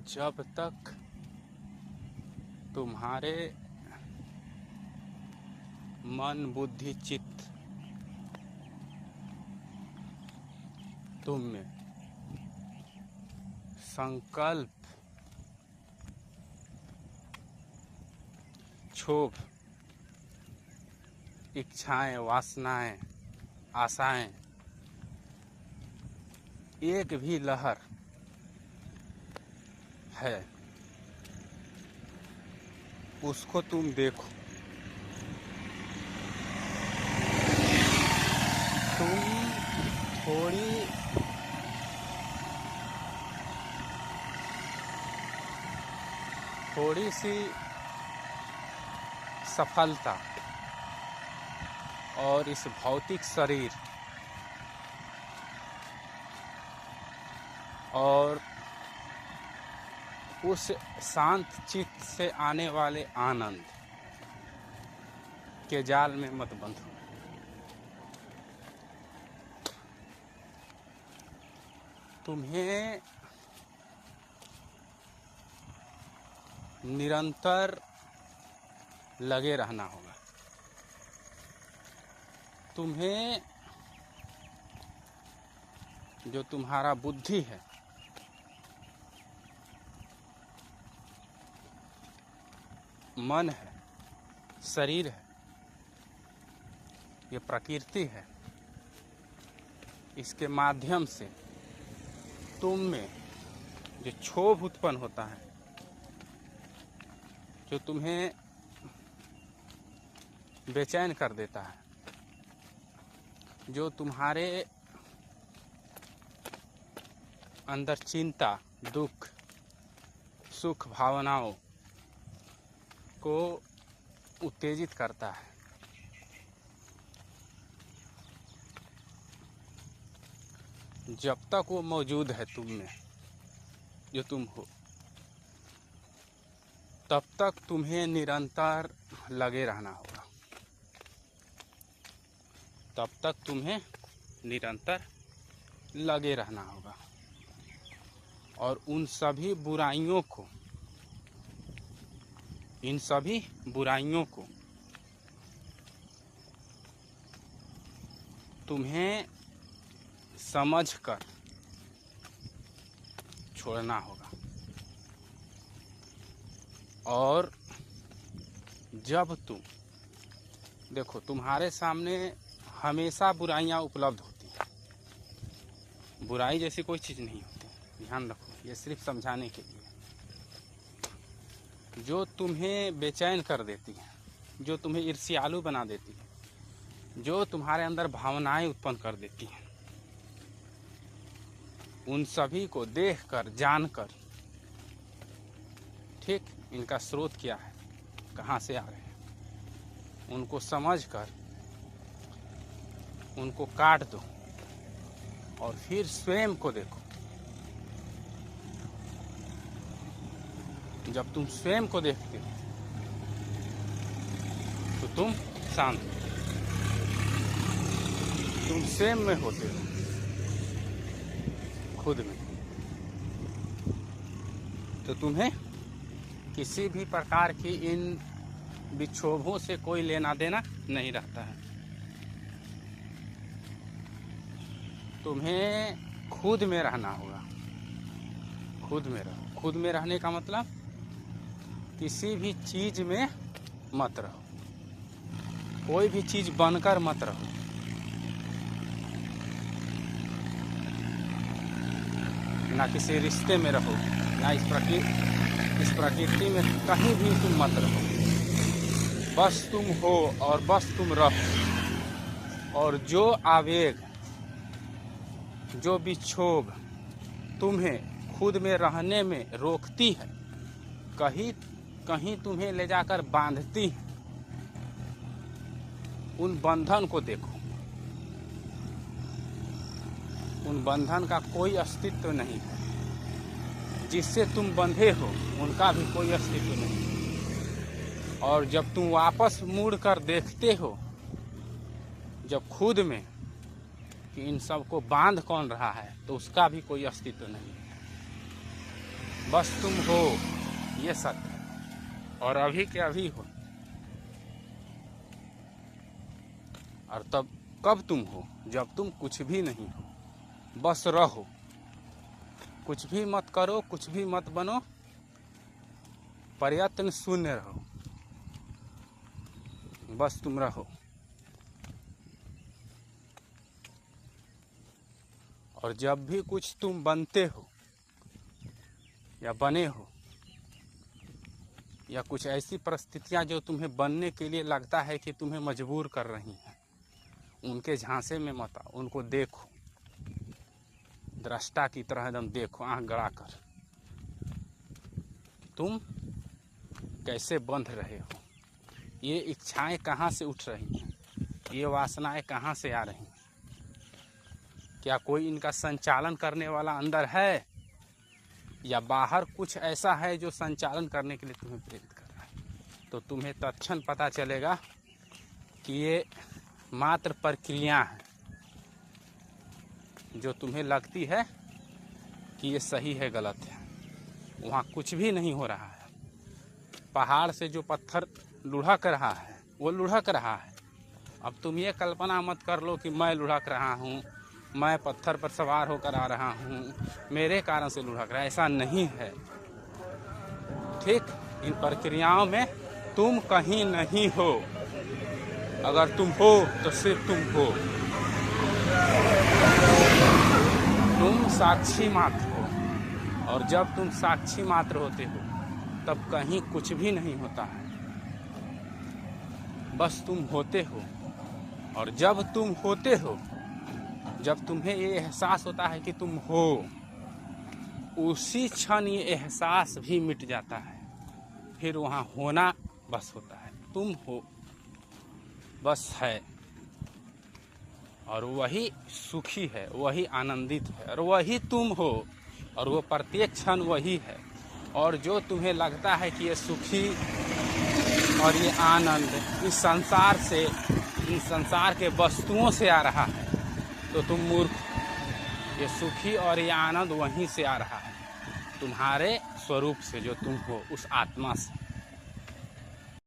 जब तक तुम्हारे मन बुद्धि चित्त तुम में संकल्प क्षोभ इच्छाएं वासनाएं आशाएं एक भी लहर है, उसको तुम देखो। तुम थोड़ी सी सफलता और इस भौतिक शरीर और उस शांत चित्त से आने वाले आनंद के जाल में मत बंधो। तुम्हें निरंतर लगे रहना होगा। तुम्हें जो तुम्हारा बुद्धि है मन है शरीर है ये प्रकृति है, इसके माध्यम से तुम में जो क्षोभ उत्पन्न होता है, जो तुम्हें बेचैन कर देता है, जो तुम्हारे अंदर चिंता दुख सुख भावनाओं को उत्तेजित करता है, जब तक वो मौजूद है तुम में जो तुम हो, तब तक तुम्हें निरंतर लगे रहना होगा। तब तक तुम्हें निरंतर लगे रहना होगा और उन सभी बुराइयों को तुम्हें समझकर छोड़ना होगा। और जब तुम देखो तुम्हारे सामने हमेशा बुराइयां उपलब्ध होती हैं। बुराई जैसी कोई चीज़ नहीं होती, ध्यान रखो, ये सिर्फ समझाने के लिए। जो तुम्हें बेचैन कर देती है, जो तुम्हें ईर्ष्यालु बना देती है, जो तुम्हारे अंदर भावनाएं उत्पन्न कर देती हैं, उन सभी को देखकर जानकर, ठीक, इनका स्रोत क्या है, कहाँ से आ रहे हैं, उनको समझकर उनको काट दो और फिर स्वयं को देखो। जब तुम स्वयं को देखते हो तो तुम शांत हो, तुम स्वयं में होते हो, खुद में। तो तुम्हें किसी भी प्रकार की इन विक्षोभों से कोई लेना देना नहीं रहता है। तुम्हें खुद में रहना होगा। खुद में रहो। खुद में रहने का मतलब किसी भी चीज में मत रहो, कोई भी चीज बनकर मत रहो। ना किसी रिश्ते में रहो, ना इस प्रकृति में कहीं भी तुम मत रहो। बस तुम हो और बस तुम रहो। और जो आवेग जो विक्षोभ तुम्हें खुद में रहने में रोकती है, कहीं तुम्हें ले जाकर बांधती है, उन बंधन को देखो। उन बंधन का कोई अस्तित्व नहीं है। जिससे तुम बंधे हो उनका भी कोई अस्तित्व नहीं। और जब तुम वापस मुड़ कर देखते हो, जब खुद में कि इन सब को बांध कौन रहा है, तो उसका भी कोई अस्तित्व नहीं है। बस तुम हो, ये सत्य है। और अभी के अभी हो। और तब कब तुम हो? जब तुम कुछ भी नहीं हो, बस रहो। कुछ भी मत करो, कुछ भी मत बनो, प्रयत्न शून्य रहो, बस तुम रहो। और जब भी कुछ तुम बनते हो या बने हो, या कुछ ऐसी परिस्थितियां जो तुम्हें बनने के लिए लगता है कि तुम्हें मजबूर कर रही हैं, उनके झांसे में मत आओ। उनको देखो, दृष्टा की तरह एकदम देखो, आंख गड़ा कर, तुम कैसे बंध रहे हो, ये इच्छाएं कहाँ से उठ रही हैं, ये वासनाएं कहाँ से आ रही हैं। क्या कोई इनका संचालन करने वाला अंदर है, या बाहर कुछ ऐसा है जो संचालन करने के लिए तुम्हें प्रेरित कर रहा है? तो तुम्हें तत्क्षण पता चलेगा कि ये मात्र प्रक्रिया है, जो तुम्हें लगती है कि ये सही है गलत है। वहाँ कुछ भी नहीं हो रहा है। पहाड़ से जो पत्थर लुढ़क रहा है वो लुढ़क रहा है। अब तुम ये कल्पना मत कर लो कि मैं लुढ़क रहा हूँ, मैं पत्थर पर सवार होकर आ रहा हूँ, मेरे कारण से लुढ़क रहा है। ऐसा नहीं है। ठीक, इन प्रक्रियाओं में तुम कहीं नहीं हो। अगर तुम हो तो सिर्फ तुम हो। तुम साक्षी मात्र हो। और जब तुम साक्षी मात्र होते हो तब कहीं कुछ भी नहीं होता है, बस तुम होते हो। और जब तुम होते हो, जब तुम्हें ये एहसास होता है कि तुम हो, उसी क्षण ये एहसास भी मिट जाता है। फिर वहाँ होना बस होता है। तुम हो, बस है। और वही सुखी है, वही आनंदित है, और वही तुम हो। और वो प्रत्येक क्षण वही है। और जो तुम्हें लगता है कि ये सुखी और ये आनंद इस संसार से, इन संसार के वस्तुओं से आ रहा है, तो तुम मूर्ख। ये सुखी और ये आनंद वहीं से आ रहा है, तुम्हारे स्वरूप से, जो तुम हो, उस आत्मा से।